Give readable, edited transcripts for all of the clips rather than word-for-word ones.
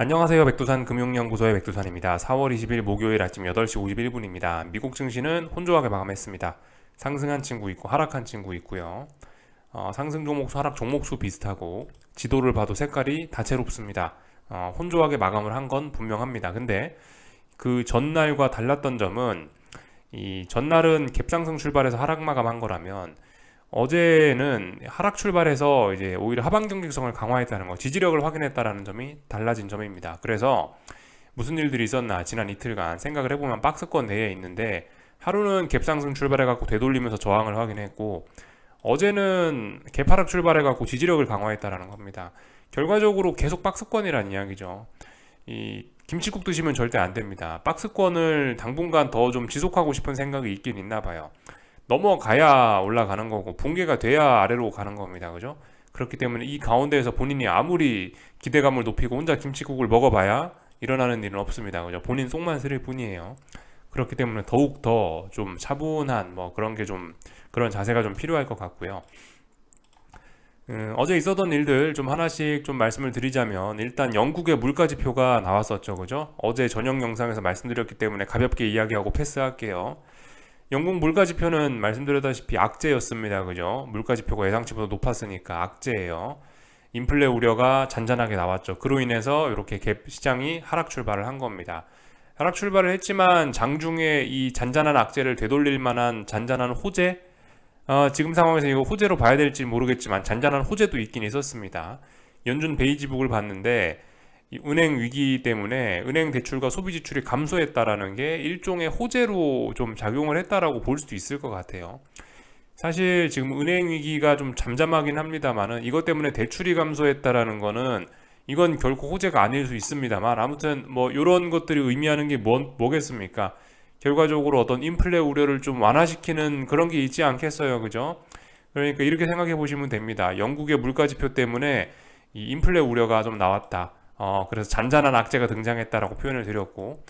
안녕하세요. 백두산 금융연구소의 백두산입니다. 4월 20일 목요일 아침 8시 51분입니다. 미국 증시는 혼조하게 마감했습니다. 상승한 친구 있고 하락한 친구 있고요. 상승 종목수 하락 종목수 비슷하고 지도를 봐도 색깔이 다채롭습니다. 혼조하게 마감을 한 건 분명합니다. 근데 그 전날과 달랐던 점은 이 전날은 갭상승 출발해서 하락 마감한 거라면 어제는 하락 출발해서 이제 오히려 하방 경직성을 강화했다는 거, 지지력을 확인했다라는 점이 달라진 점입니다. 그래서 무슨 일들이 있었나 지난 이틀간 생각을 해보면 박스권 내에 있는데 하루는 갭상승 출발해갖고 되돌리면서 저항을 확인했고 어제는 갭하락 출발해갖고 지지력을 강화했다라는 겁니다. 결과적으로 계속 박스권이란 이야기죠. 이 김치국 드시면 절대 안 됩니다. 박스권을 당분간 더 좀 지속하고 싶은 생각이 있긴 있나 봐요. 넘어가야 올라가는 거고 붕괴가 돼야 아래로 가는 겁니다. 그죠? 그렇기 때문에 이 가운데에서 본인이 아무리 기대감을 높이고 혼자 김치국을 먹어봐야 일어나는 일은 없습니다. 그죠? 본인 속만 쓰릴 뿐이에요. 그렇기 때문에 더욱 더 좀 차분한 뭐 그런 게 좀 그런 자세가 좀 필요할 것 같고요. 어제 있었던 일들 좀 하나씩 좀 말씀을 드리자면 일단 영국의 물가 지표가 나왔었죠. 그죠? 어제 저녁 영상에서 말씀드렸기 때문에 가볍게 이야기하고 패스할게요. 영국 물가 지표는 말씀드렸다시피 악재였습니다. 그죠? 물가 지표가 예상치보다 높았으니까 악재예요. 인플레 우려가 잔잔하게 나왔죠. 그로 인해서 이렇게 갭 시장이 하락 출발을 한 겁니다. 하락 출발을 했지만 장중에 이 잔잔한 악재를 되돌릴 만한 잔잔한 호재? 지금 상황에서 이거 호재로 봐야 될지 모르겠지만 잔잔한 호재도 있긴 있었습니다. 연준 베이지북을 봤는데 이 은행 위기 때문에 은행 대출과 소비 지출이 감소했다라는 게 일종의 호재로 좀 작용을 했다라고 볼 수도 있을 것 같아요. 사실 지금 은행 위기가 좀 잠잠하긴 합니다만은 이것 때문에 대출이 감소했다라는 거는 이건 결코 호재가 아닐 수 있습니다만 아무튼 뭐 이런 것들이 의미하는 게 뭐겠습니까? 결과적으로 어떤 인플레 우려를 좀 완화시키는 그런 게 있지 않겠어요, 그죠? 그러니까 이렇게 생각해 보시면 됩니다. 영국의 물가 지표 때문에 이 인플레 우려가 좀 나왔다. 그래서 잔잔한 악재가 등장했다라고 표현을 드렸고,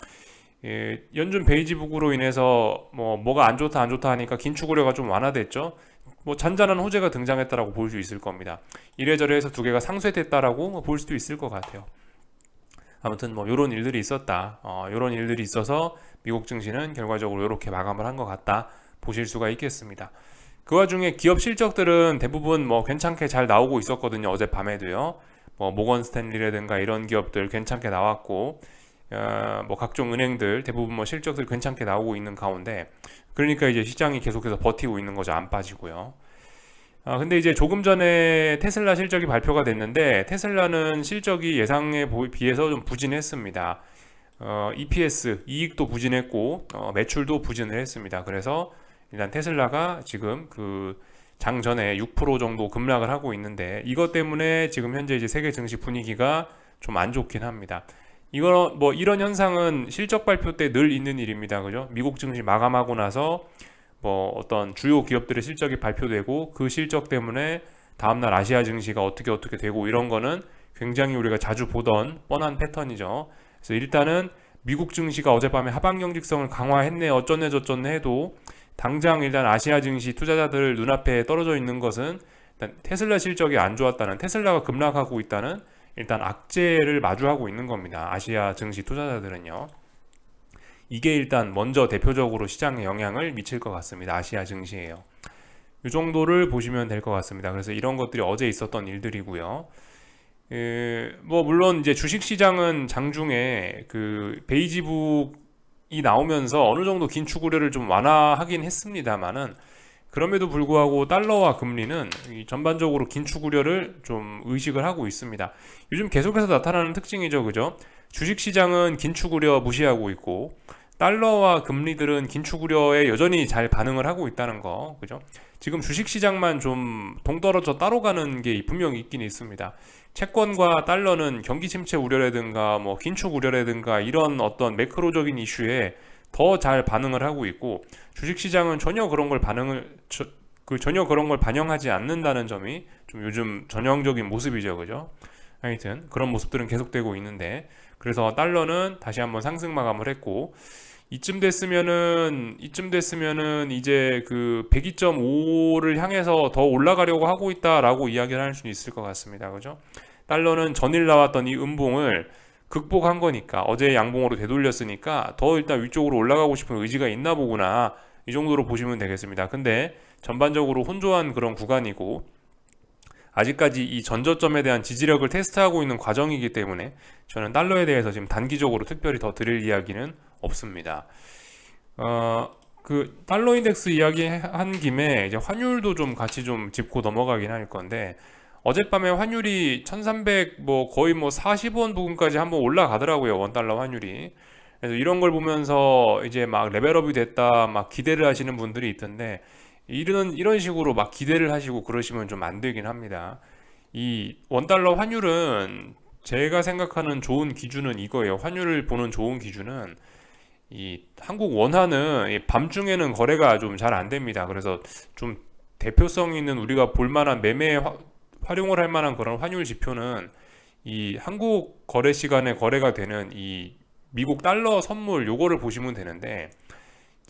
연준 베이지북으로 인해서 뭐가 안 좋다 안 좋다 하니까 긴축 우려가 좀 완화됐죠. 뭐 잔잔한 호재가 등장했다라고 볼 수 있을 겁니다. 이래저래 해서 두 개가 상쇄됐다라고 볼 수도 있을 것 같아요. 아무튼 뭐 이런 일들이 있었다. 이런 일들이 있어서 미국 증시는 결과적으로 이렇게 마감을 한 것 같다 보실 수가 있겠습니다. 그 와중에 기업 실적들은 대부분 뭐 괜찮게 잘 나오고 있었거든요. 어젯밤에도요. 뭐 모건 스탠리라든가 이런 기업들 괜찮게 나왔고 뭐 각종 은행들 대부분 뭐 실적들 괜찮게 나오고 있는 가운데 그러니까 이제 시장이 계속해서 버티고 있는 거죠. 안 빠지고요. 근데 이제 조금 전에 테슬라 실적이 발표가 됐는데 테슬라는 실적이 예상에 비해서 좀 부진했습니다. EPS 이익도 부진했고 매출도 부진을 했습니다. 그래서 일단 테슬라가 지금 그 장전에 6% 정도 급락을 하고 있는데 이것 때문에 지금 현재 이제 세계 증시 분위기가 좀 안 좋긴 합니다. 이거 뭐 이런 현상은 실적 발표 때 늘 있는 일입니다. 그죠? 미국 증시 마감하고 나서 뭐 어떤 주요 기업들의 실적이 발표되고 그 실적 때문에 다음날 아시아 증시가 어떻게 되고 이런 거는 굉장히 우리가 자주 보던 뻔한 패턴이죠. 그래서 일단은 미국 증시가 어젯밤에 하방 경직성을 강화했네 어쩌네 저쩌네 해도 당장 일단 아시아 증시 투자자들 눈앞에 떨어져 있는 것은 일단 테슬라 실적이 안 좋았다는 테슬라가 급락하고 있다는 일단 악재를 마주하고 있는 겁니다. 아시아 증시 투자자들은요. 이게 일단 먼저 대표적으로 시장에 영향을 미칠 것 같습니다. 아시아 증시에요. 이 정도를 보시면 될 것 같습니다. 그래서 이런 것들이 어제 있었던 일들이고요. 뭐 물론 이제 주식시장은 장중에 그 베이지북이 나오면서 어느 정도 긴축 우려를 좀 완화하긴 했습니다만은 그럼에도 불구하고 달러와 금리는 전반적으로 긴축 우려를 좀 의식을 하고 있습니다. 요즘 계속해서 나타나는 특징이죠, 그죠? 주식시장은 긴축 우려 무시하고 있고 달러와 금리들은 긴축 우려에 여전히 잘 반응을 하고 있다는 거, 그죠? 지금 주식시장만 좀 동떨어져 따로 가는 게 분명히 있긴 있습니다. 채권과 달러는 경기 침체 우려라든가 뭐 긴축 우려라든가 이런 어떤 매크로적인 이슈에 더 잘 반응을 하고 있고 주식시장은 전혀 그런 걸 전혀 그런 걸 반영하지 않는다는 점이 좀 요즘 전형적인 모습이죠, 그죠? 하여튼 그런 모습들은 계속되고 있는데 그래서 달러는 다시 한번 상승 마감을 했고 이쯤 됐으면은 이제 그 102.5를 향해서 더 올라가려고 하고 있다라고 이야기를 할 수 있을 것 같습니다. 그죠? 달러는 전일 나왔던 이 음봉을 극복한 거니까, 어제 양봉으로 되돌렸으니까 더 일단 위쪽으로 올라가고 싶은 의지가 있나 보구나, 이 정도로 보시면 되겠습니다. 근데 전반적으로 혼조한 그런 구간이고 아직까지 이 전저점에 대한 지지력을 테스트하고 있는 과정이기 때문에 저는 달러에 대해서 지금 단기적으로 특별히 더 드릴 이야기는 없습니다. 그 달러 인덱스 이야기 한 김에 이제 환율도 좀 같이 좀 짚고 넘어가긴 할 건데, 어젯밤에 환율이 1300 뭐 거의 뭐 40원 부근까지 한번 올라가더라고요, 원달러 환율이. 그래서 이런 걸 보면서 이제 막 레벨업이 됐다 막 기대를 하시는 분들이 있던데, 이런 식으로 막 기대를 하시고 그러시면 좀 안 되긴 합니다. 이 원달러 환율은 제가 생각하는 좋은 기준은 이거예요. 환율을 보는 좋은 기준은 이 한국 원화는 이 밤중에는 거래가 좀 잘 안 됩니다. 그래서 좀 대표성 있는 우리가 볼 만한 매매에 활용을 할 만한 그런 환율 지표는 이 한국 거래 시간에 거래가 되는 이 미국 달러 선물, 요거를 보시면 되는데,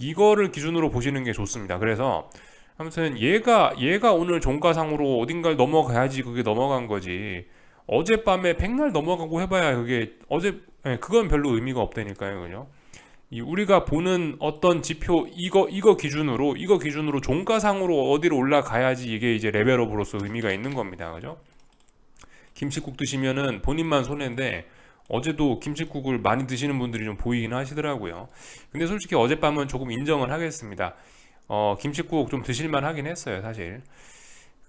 이거를 기준으로 보시는 게 좋습니다. 그래서 아무튼 얘가 오늘 종가상으로 어딘가를 넘어가야지 그게 넘어간 거지, 어젯밤에 백날 넘어가고 해봐야 그게 그건 별로 의미가 없다니까요. 그죠? 이 우리가 보는 어떤 지표, 이거 기준으로 종가상으로 어디로 올라가야지 이게 이제 레벨업으로서 의미가 있는 겁니다. 그죠? 김치국 드시면은 본인만 손해인데, 어제도 김치국을 많이 드시는 분들이 좀 보이긴 하시더라고요. 근데 솔직히 어젯밤은 조금 인정을 하겠습니다. 김치국 좀 드실만 하긴 했어요, 사실.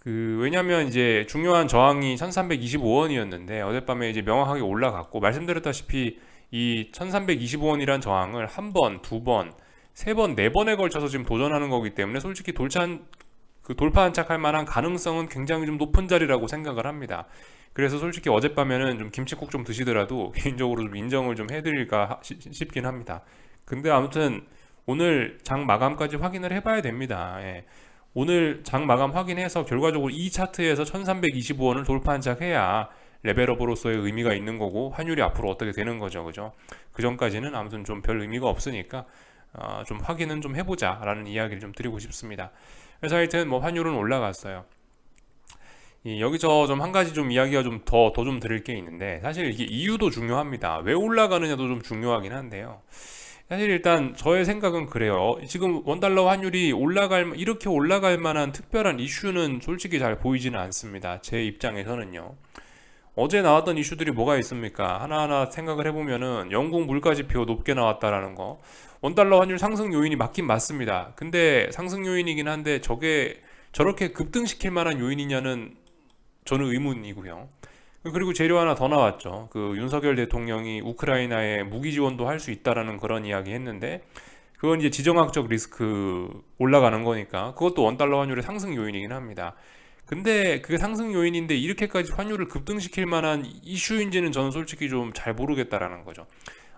왜냐면 이제 중요한 저항이 1325원이었는데 어젯밤에 이제 명확하게 올라갔고, 말씀드렸다시피 이 1325원이란 저항을 한 번, 두 번, 세 번, 네 번에 걸쳐서 지금 도전하는 거기 때문에 솔직히 돌파 안착할 만한 가능성은 굉장히 좀 높은 자리라고 생각을 합니다. 그래서 솔직히 어젯밤에는 좀 김치국 좀 드시더라도 개인적으로 좀 인정을 좀 해드릴까 싶긴 합니다. 근데 아무튼 오늘 장 마감까지 확인을 해봐야 됩니다. 예. 오늘 장 마감 확인해서 결과적으로 이 차트에서 1325원을 돌파 안착해야 레벨업으로서의 의미가 있는 거고, 환율이 앞으로 어떻게 되는 거죠. 그죠? 그 전까지는 아무튼 좀 별 의미가 없으니까 좀 확인은 좀 해보자 라는 이야기를 좀 드리고 싶습니다. 그래서 하여튼 뭐 환율은 올라갔어요. 여기서 좀 한 가지 좀 이야기가 좀 더 좀 드릴 게 있는데, 사실 이게 이유도 중요합니다. 왜 올라가느냐도 좀 중요하긴 한데요. 사실 일단 저의 생각은 그래요. 지금 원달러 환율이 이렇게 올라갈 만한 특별한 이슈는 솔직히 잘 보이지는 않습니다. 제 입장에서는요. 어제 나왔던 이슈들이 뭐가 있습니까? 하나하나 생각을 해보면은 영국 물가지표 높게 나왔다라는 거. 원달러 환율 상승 요인이 맞긴 맞습니다. 근데 상승 요인이긴 한데 저게 저렇게 급등시킬 만한 요인이냐는 저는 의문이고요. 그리고 재료 하나 더 나왔죠. 윤석열 대통령이 우크라이나에 무기 지원도 할 수 있다라는 그런 이야기 했는데, 그건 이제 지정학적 리스크 올라가는 거니까 그것도 원달러 환율의 상승 요인이긴 합니다. 근데 그게 상승 요인인데 이렇게까지 환율을 급등시킬 만한 이슈인지는 저는 솔직히 좀 잘 모르겠다라는 거죠.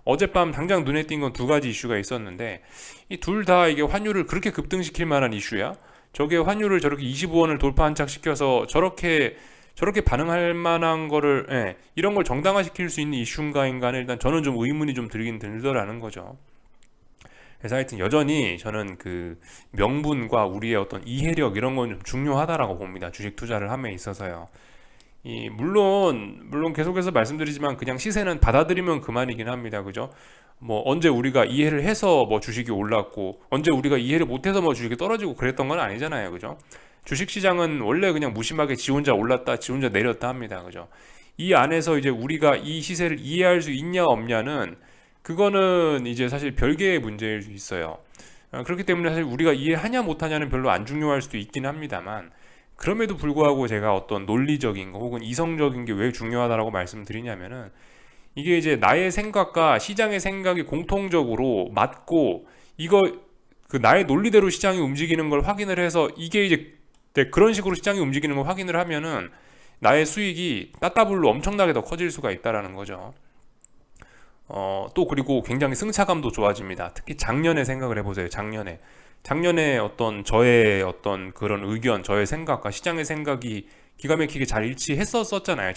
어젯밤 당장 눈에 띈 건 두 가지 이슈가 있었는데, 이 둘 다 이게 환율을 그렇게 급등시킬 만한 이슈야? 저게 환율을 저렇게 25원을 돌파 안착시켜서 저렇게 반응할 만한 거를, 이런 걸 정당화시킬 수 있는 이슈인가인가는 일단 저는 좀 의문이 좀 들긴 들더라는 거죠. 그래서 하여튼 여전히 저는 그 명분과 우리의 어떤 이해력, 이런 건 좀 중요하다라고 봅니다. 주식 투자를 함에 있어서요. 물론 계속해서 말씀드리지만 그냥 시세는 받아들이면 그만이긴 합니다. 그죠? 뭐 언제 우리가 이해를 해서 뭐 주식이 올랐고, 언제 우리가 이해를 못해서 뭐 주식이 떨어지고 그랬던 건 아니잖아요. 그죠? 주식시장은 원래 그냥 무심하게 지 혼자 올랐다 지 혼자 내렸다 합니다. 그죠? 이 안에서 이제 우리가 이 시세를 이해할 수 있냐 없냐는, 그거는 이제 사실 별개의 문제일 수 있어요. 그렇기 때문에 사실 우리가 이해하냐 못하냐는 별로 안 중요할 수도 있긴 합니다만, 그럼에도 불구하고 제가 어떤 논리적인 거 혹은 이성적인 게 왜 중요하다라고 말씀드리냐면은, 이게 이제 나의 생각과 시장의 생각이 공통적으로 맞고, 나의 논리대로 시장이 움직이는 걸 확인을 해서 이게 이제 그런 식으로 시장이 움직이는 걸 확인을 하면은 나의 수익이 따따블로 엄청나게 더 커질 수가 있다라는 거죠. 또 그리고 굉장히 승차감도 좋아집니다. 특히 작년에 생각을 해보세요. 작년에 저의 어떤 그런 의견, 저의 생각과 시장의 생각이 기가 막히게 잘 일치했었잖아요.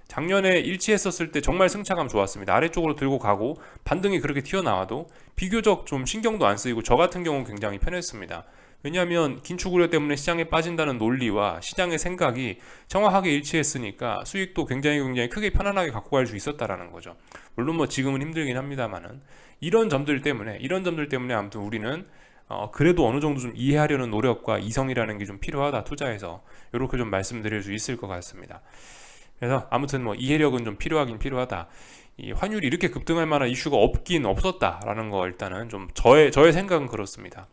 작년에 일치했었을 때 정말 승차감 좋았습니다. 아래쪽으로 들고 가고 반등이 그렇게 튀어나와도 비교적 좀 신경도 안 쓰이고 저 같은 경우는 굉장히 편했습니다. 왜냐하면 긴축 우려 때문에 시장에 빠진다는 논리와 시장의 생각이 정확하게 일치했으니까 수익도 굉장히 크게 편안하게 갖고 갈 수 있었다라는 거죠. 물론 뭐 지금은 힘들긴 합니다만은 이런 점들 때문에 아무튼 우리는 그래도 어느 정도 좀 이해하려는 노력과 이성이라는 게 좀 필요하다 투자에서 이렇게 좀 말씀드릴 수 있을 것 같습니다. 그래서 아무튼 뭐 이해력은 좀 필요하긴 필요하다. 이 환율이 이렇게 급등할 만한 이슈가 없긴 없었다라는 거 일단은 좀 저의 생각은 그렇습니다.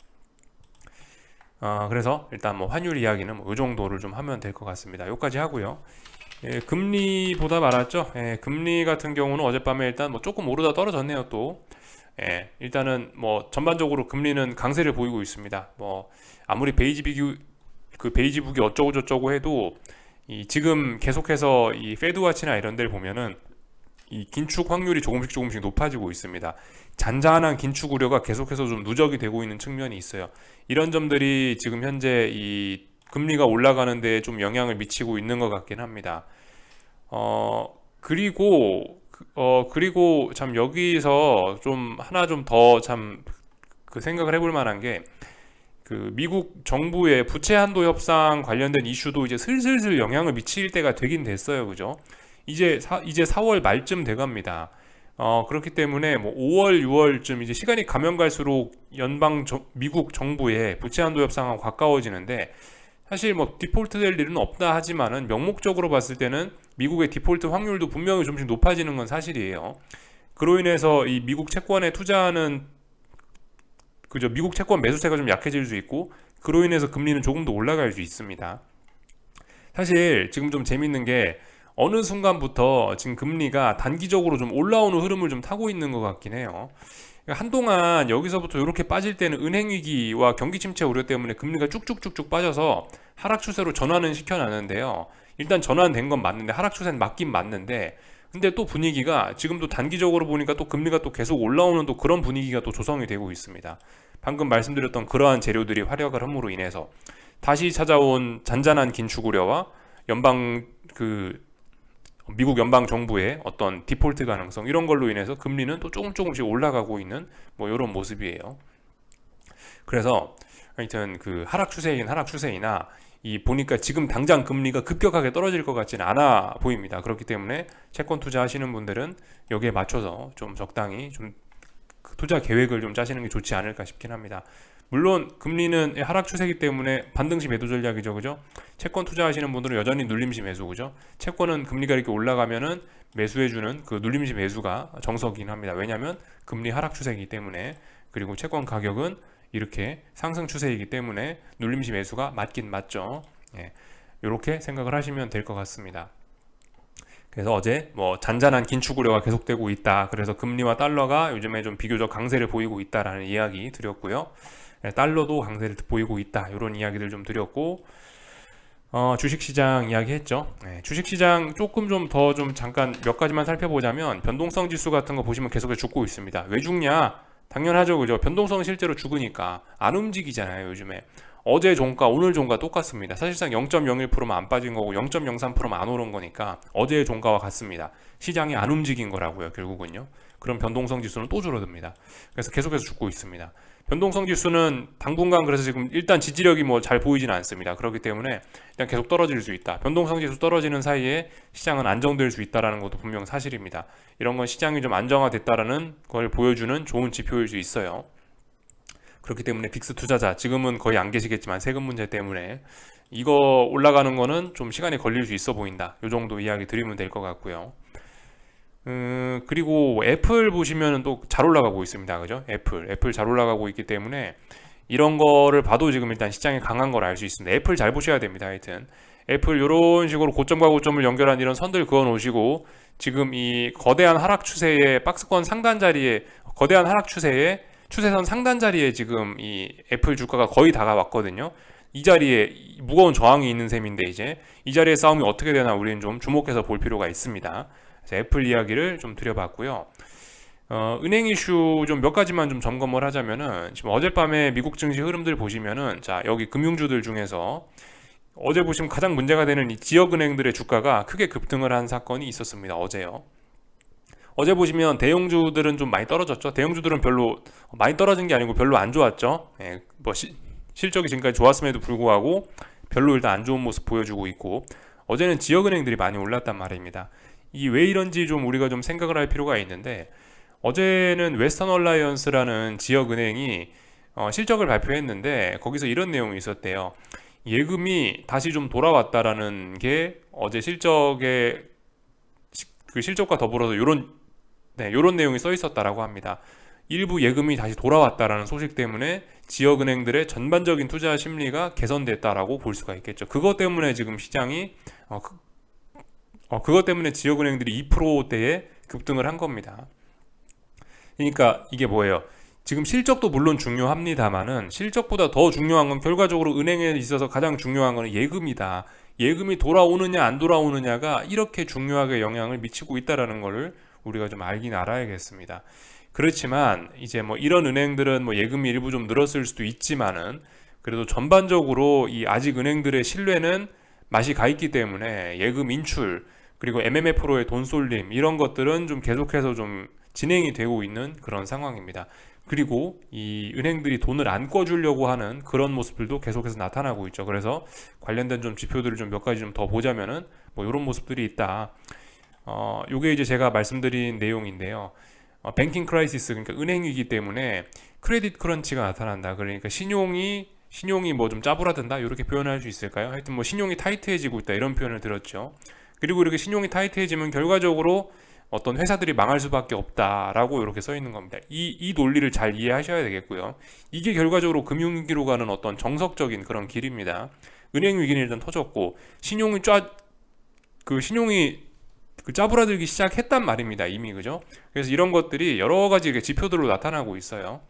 그래서 일단 뭐 환율 이야기는 뭐이 정도를 좀 하면 될 것 같습니다. 여기까지 하고요. 예, 금리보다 말았죠. 예, 금리 같은 경우는 어젯밤에 일단 뭐 조금 오르다 떨어졌네요 또. 예, 일단은 뭐 전반적으로 금리는 강세를 보이고 있습니다. 뭐 아무리 베이지북이 어쩌고 저쩌고 해도 이 지금 계속해서 이 페드와치나 이런 데를 보면은 이 긴축 확률이 조금씩 높아지고 있습니다. 잔잔한 긴축 우려가 계속해서 좀 누적이 되고 있는 측면이 있어요. 이런 점들이 지금 현재 이 금리가 올라가는 데 좀 영향을 미치고 있는 것 같긴 합니다. 그리고 참 여기서 좀 하나 좀 더 참 그 생각을 해볼 만한 게 그 미국 정부의 부채 한도 협상 관련된 이슈도 이제 슬슬 영향을 미칠 때가 되긴 됐어요. 그죠? 이제 4월 말쯤 돼갑니다. 그렇기 때문에 뭐 5월, 6월쯤 이제 시간이 가면 갈수록 미국 정부의 부채 한도 협상하고 가까워지는데 사실 뭐 디폴트 될 일은 없다 하지만은 명목적으로 봤을 때는 미국의 디폴트 확률도 분명히 좀씩 높아지는 건 사실이에요. 그로 인해서 이 미국 채권에 투자하는 그죠? 미국 채권 매수세가 좀 약해질 수 있고 그로 인해서 금리는 조금 더 올라갈 수 있습니다. 사실 지금 좀 재밌는 게 어느 순간부터 지금 금리가 단기적으로 좀 올라오는 흐름을 좀 타고 있는 것 같긴 해요. 그러니까 한동안 여기서부터 이렇게 빠질 때는 은행 위기와 경기 침체 우려 때문에 금리가 쭉쭉쭉쭉 빠져서 하락 추세로 전환은 시켜놨는데요. 일단 전환된 건 맞는데 하락 추세는 맞긴 맞는데 근데 또 분위기가 지금도 단기적으로 보니까 또 금리가 또 계속 올라오는 또 그런 분위기가 또 조성이 되고 있습니다. 방금 말씀드렸던 그러한 재료들이 활약을 함으로 인해서 다시 찾아온 잔잔한 긴축 우려와 미국 연방 정부의 어떤 디폴트 가능성 이런 걸로 인해서 금리는 또 조금씩 올라가고 있는 뭐 이런 모습이에요. 그래서 하여튼 그 하락 추세이긴 하락 추세이나 이 보니까 지금 당장 금리가 급격하게 떨어질 것 같지는 않아 보입니다. 그렇기 때문에 채권 투자하시는 분들은 여기에 맞춰서 좀 적당히 좀 투자 계획을 좀 짜시는 게 좋지 않을까 싶긴 합니다. 물론 금리는 하락 추세이기 때문에 반등시 매도 전략이죠, 그죠? 채권 투자하시는 분들은 여전히 눌림시 매수, 그죠? 채권은 금리가 이렇게 올라가면은 매수해주는 그 눌림시 매수가 정석이긴 합니다. 왜냐하면 금리 하락 추세이기 때문에 그리고 채권 가격은 이렇게 상승 추세이기 때문에 눌림시 매수가 맞긴 맞죠. 예, 이렇게 생각을 하시면 될 것 같습니다. 그래서 어제 뭐 잔잔한 긴축 우려가 계속되고 있다. 그래서 금리와 달러가 요즘에 좀 비교적 강세를 보이고 있다라는 이야기 드렸고요. 달러도 강세를 보이고 있다. 이런 이야기들 좀 드렸고 주식시장 이야기했죠. 주식시장 조금 좀 더 좀 잠깐 몇 가지만 살펴보자면 변동성 지수 같은 거 보시면 계속해서 죽고 있습니다. 왜 죽냐? 당연하죠, 그죠? 변동성 실제로 죽으니까 안 움직이잖아요, 요즘에. 어제 종가, 오늘 종가 똑같습니다. 사실상 0.01%만 안 빠진 거고 0.03%만 안 오른 거니까 어제의 종가와 같습니다. 시장이 안 움직인 거라고요, 결국은요. 그럼 변동성 지수는 또 줄어듭니다. 그래서 계속해서 죽고 있습니다. 변동성 지수는 당분간 그래서 지금 일단 지지력이 뭐 잘 보이지는 않습니다. 그렇기 때문에 일단 계속 떨어질 수 있다. 변동성 지수 떨어지는 사이에 시장은 안정될 수 있다는 것도 분명 사실입니다. 이런 건 시장이 좀 안정화됐다라는 걸 보여주는 좋은 지표일 수 있어요. 그렇기 때문에 빅스 투자자 지금은 거의 안 계시겠지만 세금 문제 때문에 이거 올라가는 거는 좀 시간이 걸릴 수 있어 보인다. 이 정도 이야기 드리면 될 것 같고요. 그리고 애플 보시면 또 잘 올라가고 있습니다. 그죠? 애플 잘 올라가고 있기 때문에 이런 거를 봐도 지금 일단 시장이 강한 걸 알 수 있습니다. 애플 잘 보셔야 됩니다. 하여튼 애플 이런 식으로 고점과 고점을 연결한 이런 선들 그어 놓으시고 지금 이 거대한 하락 추세의 박스권 상단 자리에 거대한 하락 추세에 추세선 상단 자리에 지금 이 애플 주가가 거의 다가왔거든요. 이 자리에 무거운 저항이 있는 셈인데 이제 이 자리의 싸움이 어떻게 되나 우리는 좀 주목해서 볼 필요가 있습니다. 그래서 애플 이야기를 좀 드려봤고요. 은행 이슈 좀 몇 가지만 좀 점검을 하자면은 지금 어젯밤에 미국 증시 흐름들 보시면은 자 여기 금융주들 중에서 어제 보시면 가장 문제가 되는 이 지역은행들의 주가가 크게 급등을 한 사건이 있었습니다. 어제요. 어제 보시면 대형주들은 좀 많이 떨어졌죠. 대형주들은 별로 많이 떨어진 게 아니고 별로 안 좋았죠. 실적이 지금까지 좋았음에도 불구하고 별로 일단 안 좋은 모습 보여주고 있고, 어제는 지역은행들이 많이 올랐단 말입니다. 이 왜 이런지 좀 우리가 좀 생각을 할 필요가 있는데, 어제는 웨스턴 얼라이언스라는 지역은행이 실적을 발표했는데 거기서 이런 내용이 있었대요. 예금이 다시 좀 돌아왔다라는 게 어제 그 실적과 더불어서 요런 내용이 써 있었다라고 합니다. 일부 예금이 다시 돌아왔다라는 소식 때문에 지역은행들의 전반적인 투자 심리가 개선됐다라고 볼 수가 있겠죠. 그것 때문에 지금 시장이 그것 때문에 지역은행들이 2%대에 급등을 한 겁니다. 그러니까 이게 뭐예요? 지금 실적도 물론 중요합니다만은 실적보다 더 중요한 건 결과적으로 은행에 있어서 가장 중요한 건 예금이다. 예금이 돌아오느냐 안 돌아오느냐가 이렇게 중요하게 영향을 미치고 있다라는 것을 우리가 좀 알긴 알아야겠습니다. 그렇지만 이제 뭐 이런 은행들은 뭐 예금이 일부 좀 늘었을 수도 있지만은 그래도 전반적으로 이 아직 은행들의 신뢰는 맛이 가 있기 때문에 예금 인출 그리고 MMF로의 돈 쏠림 이런 것들은 좀 계속해서 좀 진행이 되고 있는 그런 상황입니다. 그리고 이 은행들이 돈을 안 꿔주려고 하는 그런 모습들도 계속해서 나타나고 있죠. 그래서 관련된 좀 지표들을 좀 몇 가지 좀 더 보자면은 뭐 이런 모습들이 있다. 요게 이제 제가 말씀드린 내용인데요. 뱅킹 크라이시스 그러니까 은행 위기 때문에 크레딧 크런치가 나타난다. 그러니까 신용이 뭐 좀 짜부라든다 이렇게 표현할 수 있을까요? 하여튼 뭐 신용이 타이트해지고 있다 이런 표현을 들었죠. 그리고 이렇게 신용이 타이트해지면 결과적으로 어떤 회사들이 망할 수밖에 없다라고 이렇게 써 있는 겁니다. 이 논리를 잘 이해하셔야 되겠고요. 이게 결과적으로 금융위기로 가는 어떤 정석적인 그런 길입니다. 은행 위기는 일단 터졌고 신용이 짜부라들기 시작했단 말입니다. 이미 그죠? 그래서 이런 것들이 여러 가지 이렇게 지표들로 나타나고 있어요.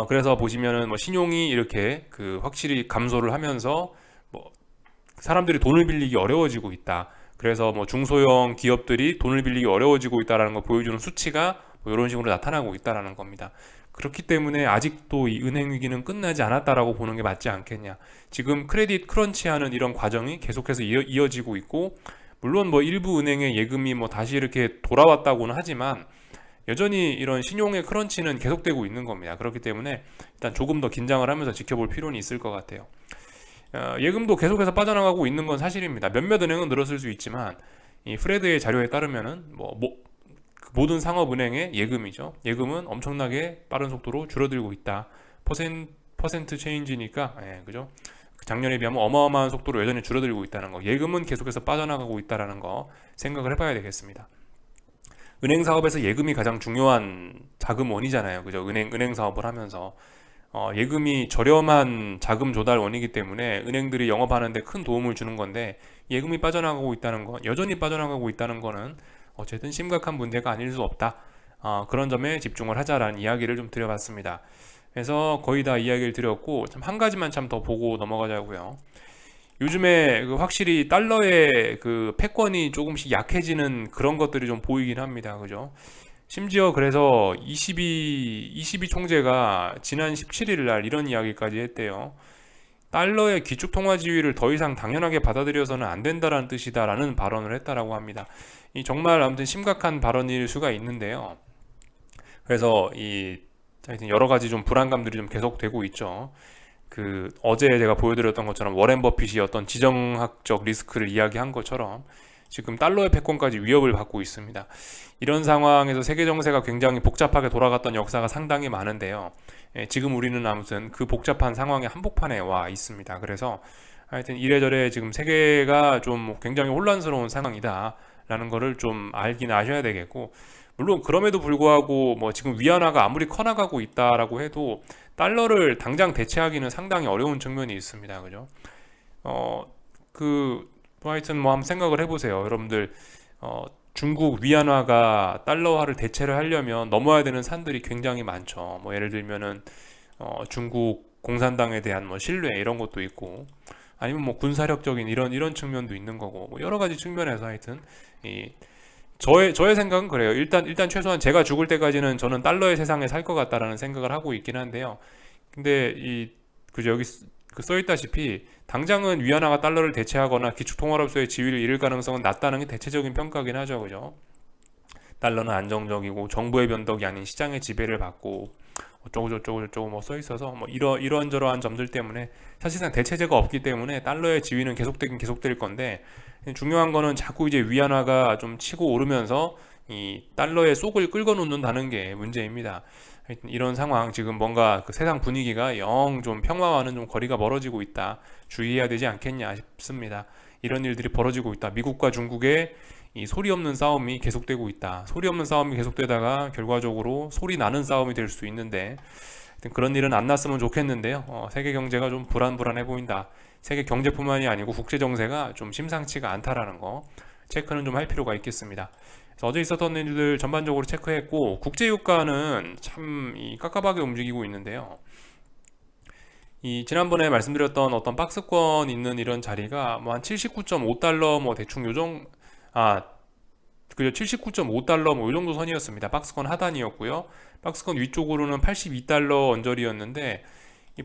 그래서 보시면은 뭐 신용이 이렇게 확실히 감소를 하면서 뭐 사람들이 돈을 빌리기 어려워지고 있다. 그래서 뭐 중소형 기업들이 돈을 빌리기 어려워지고 있다라는 걸 보여주는 수치가 뭐 이런 식으로 나타나고 있다라는 겁니다. 그렇기 때문에 아직도 이 은행 위기는 끝나지 않았다라고 보는 게 맞지 않겠냐. 지금 크레딧 크런치하는 이런 과정이 계속해서 이어지고 있고, 물론 뭐 일부 은행의 예금이 뭐 다시 이렇게 돌아왔다고는 하지만 여전히 이런 신용의 크런치는 계속되고 있는 겁니다. 그렇기 때문에 일단 조금 더 긴장을 하면서 지켜볼 필요는 있을 것 같아요. 예금도 계속해서 빠져나가고 있는 건 사실입니다. 몇몇 은행은 늘었을 수 있지만 이 프레드의 자료에 따르면은 모든 상업은행의 예금이죠. 예금은 엄청나게 빠른 속도로 줄어들고 있다. 퍼센트 체인지니까 그죠? 작년에 비하면 어마어마한 속도로 여전히 줄어들고 있다는 거. 예금은 계속해서 빠져나가고 있다라는 거 생각을 해봐야 되겠습니다. 은행 사업에서 예금이 가장 중요한 자금원이잖아요. 그죠? 은행 사업을 하면서 예금이 저렴한 자금 조달원이기 때문에 은행들이 영업하는데 큰 도움을 주는 건데 예금이 빠져나가고 있다는 거, 여전히 빠져나가고 있다는 거는 어쨌든 심각한 문제가 아닐 수 없다. 그런 점에 집중을 하자라는 이야기를 좀 드려봤습니다. 그래서 거의 다 이야기를 드렸고 참 한 가지만 참 더 보고 넘어가자고요. 요즘에 확실히 달러의 패권이 조금씩 약해지는 그런 것들이 좀 보이긴 합니다. 그죠? 심지어 그래서 22 총재가 지난 17일 날 이런 이야기까지 했대요. 달러의 기축통화 지위를 더 이상 당연하게 받아들여서는 안 된다라는 뜻이다라는 발언을 했다라고 합니다. 이 정말 아무튼 심각한 발언일 수가 있는데요. 그래서 하여튼 여러 가지 좀 불안감들이 좀 계속되고 있죠. 어제 제가 보여드렸던 것처럼 워렌 버핏이 어떤 지정학적 리스크를 이야기한 것처럼 지금 달러의 패권까지 위협을 받고 있습니다. 이런 상황에서 세계 정세가 굉장히 복잡하게 돌아갔던 역사가 상당히 많은데요. 지금 우리는 아무튼 그 복잡한 상황의 한복판에 와 있습니다. 그래서 하여튼 이래저래 지금 세계가 좀 굉장히 혼란스러운 상황이다라는 거를 좀 알긴 아셔야 되겠고, 물론 그럼에도 불구하고 뭐 지금 위안화가 아무리 커나가고 있다라고 해도 달러를 당장 대체하기는 상당히 어려운 측면이 있습니다. 그죠? 하여튼 뭐 한번 생각을 해보세요. 여러분들 중국 위안화가 달러화를 대체를 하려면 넘어야 되는 산들이 굉장히 많죠. 뭐 예를 들면은 중국 공산당에 대한 뭐 신뢰 이런 것도 있고, 아니면 뭐 군사력적인 이런 측면도 있는 거고, 뭐 여러 가지 측면에서 하여튼 저의 생각은 그래요. 일단 최소한 제가 죽을 때까지는 저는 달러의 세상에 살 것 같다라는 생각을 하고 있긴 한데요. 근데 그죠, 여기 써있다시피 당장은 위안화가 달러를 대체하거나 기축통화로서의 지위를 잃을 가능성은 낮다는 게 대체적인 평가긴 하죠. 그죠? 달러는 안정적이고 정부의 변덕이 아닌 시장의 지배를 받고 어쩌고 저쩌고 저쩌고 뭐 써 있어서 뭐 이런저러한 점들 때문에 사실상 대체제가 없기 때문에 달러의 지위는 계속되긴 계속될 건데, 중요한 거는 자꾸 이제 위안화가 좀 치고 오르면서 이 달러의 속을 끌고 놓는다는 게 문제입니다. 하여튼 이런 상황, 지금 뭔가 그 세상 분위기가 영 좀 평화와는 좀 거리가 멀어지고 있다, 주의해야 되지 않겠냐 싶습니다. 이런 일들이 벌어지고 있다. 미국과 중국의 이 소리 없는 싸움이 계속되고 있다. 소리 없는 싸움이 계속되다가 결과적으로 소리 나는 싸움이 될 수 있는데, 하여튼 그런 일은 안 났으면 좋겠는데요. 세계 경제가 좀 불안불안해 보인다. 세계 경제뿐만이 아니고 국제 정세가 좀 심상치가 않다라는 거 체크는 좀 할 필요가 있겠습니다. 그래서 어제 있었던 일들 전반적으로 체크했고, 국제 유가는 참 깝깝하게 움직이고 있는데요. 이 지난번에 말씀드렸던 어떤 박스권 있는 이런 자리가 뭐 한 79.5달러 뭐 대충 요정 그죠, 79.5달러 뭐 요 정도 선이었습니다. 박스권 하단이었고요. 박스권 위쪽으로는 82달러 언저리였는데,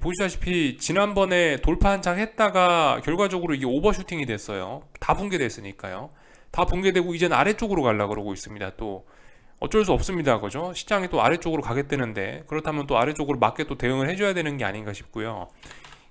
보시다시피 지난번에 돌파 한창 했다가 결과적으로 이게 오버슈팅이 됐어요. 다 붕괴됐으니까요. 다 붕괴되고 이제는 아래쪽으로 가려고 그러고 있습니다. 또 어쩔 수 없습니다. 그죠? 시장이 또 아래쪽으로 가겠다는데, 그렇다면 또 아래쪽으로 맞게 또 대응을 해줘야 되는 게 아닌가 싶고요.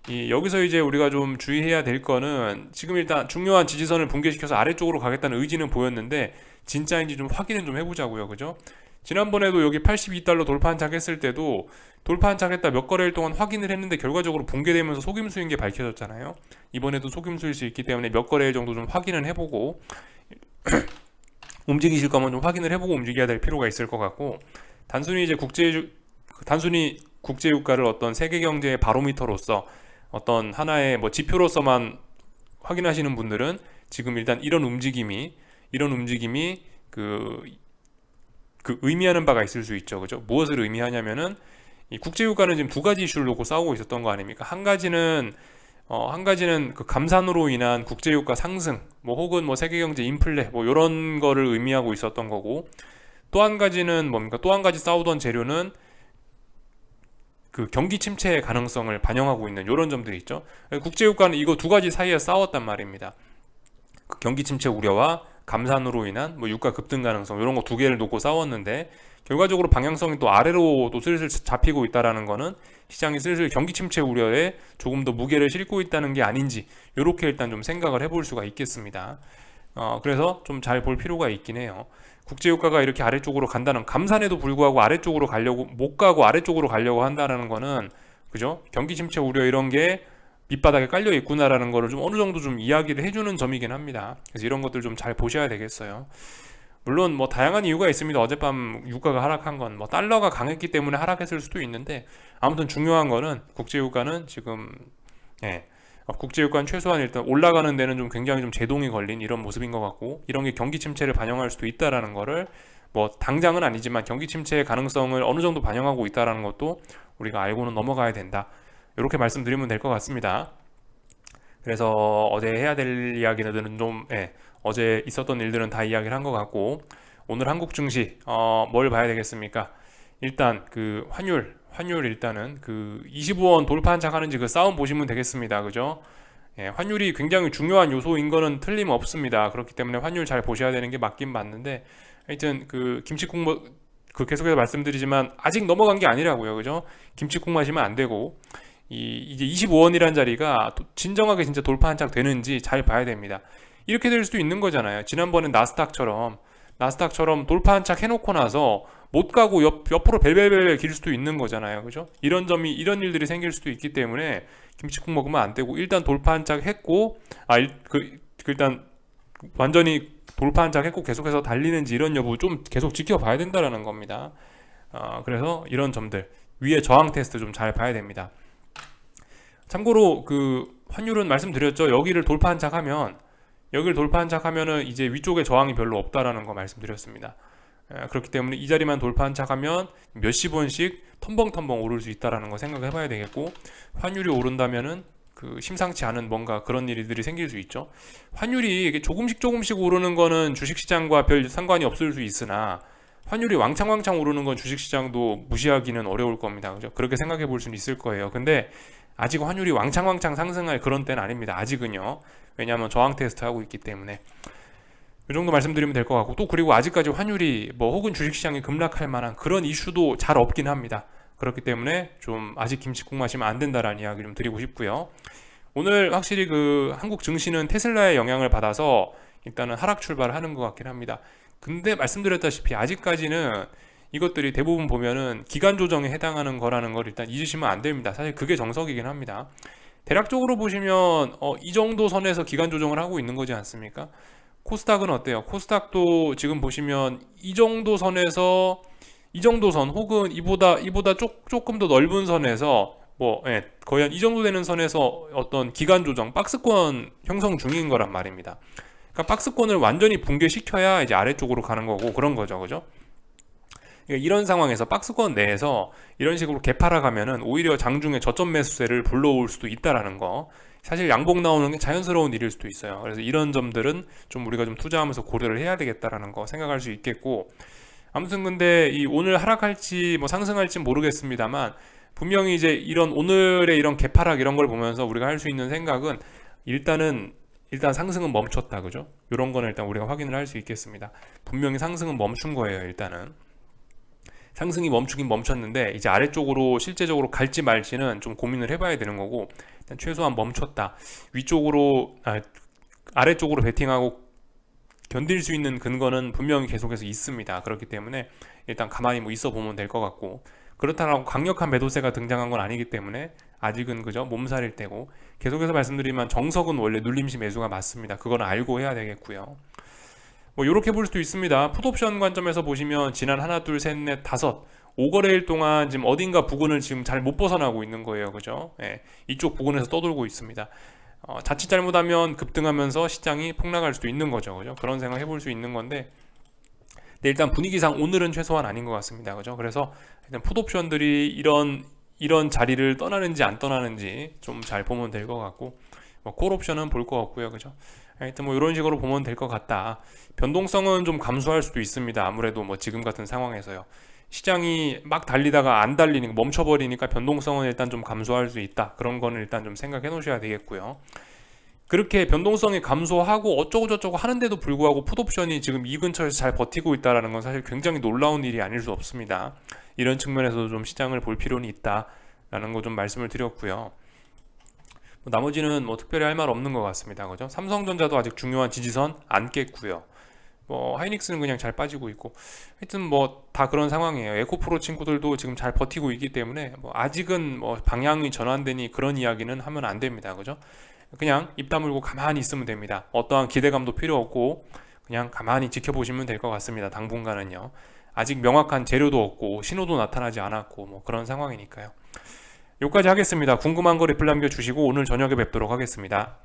여기서 이제 우리가 좀 주의해야 될 거는, 지금 일단 중요한 지지선을 붕괴시켜서 아래쪽으로 가겠다는 의지는 보였는데 진짜인지 좀 확인은 좀 해보자고요. 그죠? 지난번에도 여기 82달러 돌파 한창 했을 때도 돌파 한창 했다 몇 거래일 동안 확인을 했는데 결과적으로 붕괴되면서 속임수인 게 밝혀졌잖아요. 이번에도 속임수일 수 있기 때문에 몇 거래일 정도 좀 확인은 해보고 움직이실 거면 좀 확인을 해보고 움직여야 될 필요가 있을 것 같고, 단순히 이제 국제 유가를 어떤 세계 경제의 바로미터로서 어떤 하나의 뭐 지표로서만 확인하시는 분들은 지금 일단 이런 움직임이 그 의미하는 바가 있을 수 있죠. 그죠? 무엇을 의미하냐면은, 이 국제 유가는 지금 두 가지 이슈를 놓고 싸우고 있었던 거 아닙니까? 한 가지는 그 감산으로 인한 국제 유가 상승, 뭐 혹은 뭐 세계 경제 인플레 뭐 이런 거를 의미하고 있었던 거고, 또 한 가지는 뭡니까? 또 한 가지 싸우던 재료는 그 경기 침체의 가능성을 반영하고 있는 이런 점들이 있죠. 국제 유가는 이거 두 가지 사이에 싸웠단 말입니다. 그 경기 침체 우려와 감산으로 인한 뭐 유가 급등 가능성, 이런 거 두 개를 놓고 싸웠는데, 결과적으로 방향성이 또 아래로 또 슬슬 잡히고 있다라는 거는 시장이 슬슬 경기 침체 우려에 조금 더 무게를 싣고 있다는 게 아닌지, 이렇게 일단 좀 생각을 해볼 수가 있겠습니다. 그래서 좀 잘 볼 필요가 있긴 해요. 국제유가가 이렇게 아래쪽으로 간다는, 감산에도 불구하고 아래쪽으로 가려고 못 가고 아래쪽으로 가려고 한다는 거는, 그죠? 경기 침체 우려 이런 게 밑바닥에 깔려 있구나라는 거를 좀 어느 정도 좀 이야기를 해주는 점이긴 합니다. 그래서 이런 것들 좀 잘 보셔야 되겠어요. 물론 뭐 다양한 이유가 있습니다. 어젯밤 유가가 하락한 건 뭐 달러가 강했기 때문에 하락했을 수도 있는데, 아무튼 중요한 거는 국제유가는 지금 국제유가는 최소한 일단 올라가는 데는 좀 굉장히 좀 제동이 걸린 이런 모습인 것 같고, 이런 게 경기 침체를 반영할 수도 있다라는 거를, 뭐 당장은 아니지만 경기 침체의 가능성을 어느 정도 반영하고 있다라는 것도 우리가 알고는 넘어가야 된다, 이렇게 말씀드리면 될 것 같습니다. 그래서 어제 해야 될 이야기들은 좀 어제 있었던 일들은 다 이야기를 한 것 같고, 오늘 한국 증시 뭘 봐야 되겠습니까? 일단 그 환율 일단은 그 25원 돌파 한창하는지 그 싸움 보시면 되겠습니다. 그죠? 환율이 굉장히 중요한 요소인 거는 틀림없습니다. 그렇기 때문에 환율 잘 보셔야 되는 게 맞긴 맞는데, 하여튼 그 김치국물, 그 계속해서 말씀드리지만 아직 넘어간 게 아니라고요. 그죠? 김치국 마시면 안 되고, 이제 25원이라는 자리가 진정하게 진짜 돌파 한창 되는지 잘 봐야 됩니다. 이렇게 될 수도 있는 거잖아요. 지난번엔 나스닥처럼 돌파 한창 해놓고 나서 못 가고 옆으로 벨벨벨 길 수도 있는 거잖아요. 그죠? 이런 일들이 생길 수도 있기 때문에 김치국 먹으면 안 되고, 일단 돌파 한창 했고, 일단 완전히 돌파 한창 했고 계속해서 달리는지 이런 여부 좀 계속 지켜봐야 된다라는 겁니다. 그래서 이런 점들, 위에 저항 테스트 좀 잘 봐야 됩니다. 참고로 그 환율은 말씀드렸죠. 여기를 돌파 한착하면은 이제 위쪽에 저항이 별로 없다라는 거 말씀드렸습니다. 그렇기 때문에 이 자리만 돌파 한착하면 몇십 원씩 텀벙텀벙 오를 수 있다라는 거 생각해 봐야 되겠고, 환율이 오른다면은 그 심상치 않은 뭔가 그런 일들이 생길 수 있죠. 환율이 이게 조금씩 오르는 거는 주식시장과 별 상관이 없을 수 있으나, 환율이 왕창 오르는 건 주식시장도 무시하기는 어려울 겁니다. 그죠? 그렇게 생각해 볼 수는 있을 거예요. 근데 아직 환율이 왕창 상승할 그런 때는 아닙니다. 아직은요. 왜냐하면 저항 테스트 하고 있기 때문에. 이 정도 말씀드리면 될 것 같고, 또 그리고 아직까지 환율이 뭐 혹은 주식시장이 급락할 만한 그런 이슈도 잘 없긴 합니다. 그렇기 때문에 좀 아직 김치국 마시면 안 된다라는 이야기 좀 드리고 싶고요. 오늘 확실히 그 한국 증시는 테슬라의 영향을 받아서 일단은 하락 출발하는 것 같긴 합니다. 근데 말씀드렸다시피 아직까지는 이것들이 대부분 보면은 기간 조정에 해당하는 거라는 걸 일단 잊으시면 안 됩니다. 사실 그게 정석이긴 합니다. 대략적으로 보시면 이 정도 선에서 기간 조정을 하고 있는 거지 않습니까? 코스닥은 어때요? 코스닥도 지금 보시면 이 정도 선에서 이 정도 선 혹은 이보다 조금 더 넓은 선에서 거의 한 이 정도 되는 선에서 어떤 기간 조정, 박스권 형성 중인 거란 말입니다. 그러니까 박스권을 완전히 붕괴시켜야 이제 아래쪽으로 가는 거고 그런 거죠, 그죠? 그러니까 이런 상황에서 박스권 내에서 이런 식으로 개파라 가면은 오히려 장중에 저점 매수세를 불러올 수도 있다라는 거. 사실 양봉 나오는 게 자연스러운 일일 수도 있어요. 그래서 이런 점들은 좀 우리가 좀 투자하면서 고려를 해야 되겠다라는 거 생각할 수 있겠고. 아무튼 근데 이 오늘 하락할지 뭐 상승할지 모르겠습니다만 분명히 이제 이런 오늘의 이런 개파락 이런 걸 보면서 우리가 할 수 있는 생각은 일단 상승은 멈췄다, 그죠? 이런 거는 일단 우리가 확인을 할 수 있겠습니다. 분명히 상승은 멈춘 거예요. 일단은 상승이 멈추긴 멈췄는데 이제 아래쪽으로 실제적으로 갈지 말지는 좀 고민을 해봐야 되는 거고, 일단 최소한 멈췄다. 아래쪽으로 베팅하고 견딜 수 있는 근거는 분명히 계속해서 있습니다. 그렇기 때문에 일단 가만히 뭐 있어 보면 될 것 같고, 그렇다고 강력한 매도세가 등장한 건 아니기 때문에 아직은 그죠, 몸살일 때고, 계속해서 말씀드리면 정석은 원래 눌림시 매수가 맞습니다. 그건 알고 해야 되겠고요. 뭐 이렇게 볼 수도 있습니다. 풋옵션 관점에서 보시면 지난 하나 둘 셋 넷 다섯 5거래일 동안 지금 어딘가 부근을 지금 잘 못 벗어나고 있는 거예요, 그죠? 예, 이쪽 부근에서 떠돌고 있습니다. 자칫 잘못하면 급등하면서 시장이 폭락할 수도 있는 거죠, 그죠? 그런 생각 해볼 수 있는 건데, 근데 일단 분위기상 오늘은 최소한 아닌 것 같습니다, 그죠? 그래서 일단 풋옵션들이 이런 자리를 떠나는지 안 떠나는지 좀 잘 보면 될 것 같고, 콜옵션은 볼 것 같고요, 그죠? 하여튼 뭐 이런 식으로 보면 될 것 같다. 변동성은 좀 감소할 수도 있습니다. 아무래도 뭐 지금 같은 상황에서요. 시장이 막 달리다가 안 달리니까 멈춰버리니까 변동성은 일단 좀 감소할 수 있다. 그런 거는 일단 좀 생각해 놓으셔야 되겠고요. 그렇게 변동성이 감소하고 어쩌고저쩌고 하는데도 불구하고 풋옵션이 지금 이 근처에서 잘 버티고 있다는 건 사실 굉장히 놀라운 일이 아닐 수 없습니다. 이런 측면에서도 좀 시장을 볼 필요는 있다라는 거 좀 말씀을 드렸고요. 나머지는 뭐 특별히 할 말 없는 것 같습니다. 그죠? 삼성전자도 아직 중요한 지지선 안 깼고요. 하이닉스는 그냥 잘 빠지고 있고, 하여튼 뭐 다 그런 상황이에요. 에코프로 친구들도 지금 잘 버티고 있기 때문에 아직은 뭐 방향이 전환되니 그런 이야기는 하면 안 됩니다. 그죠? 그냥 입 다물고 가만히 있으면 됩니다. 어떠한 기대감도 필요 없고 그냥 가만히 지켜보시면 될 것 같습니다. 당분간은요. 아직 명확한 재료도 없고 신호도 나타나지 않았고 뭐 그런 상황이니까요. 여기까지 하겠습니다. 궁금한 거 리플 남겨주시고 오늘 저녁에 뵙도록 하겠습니다.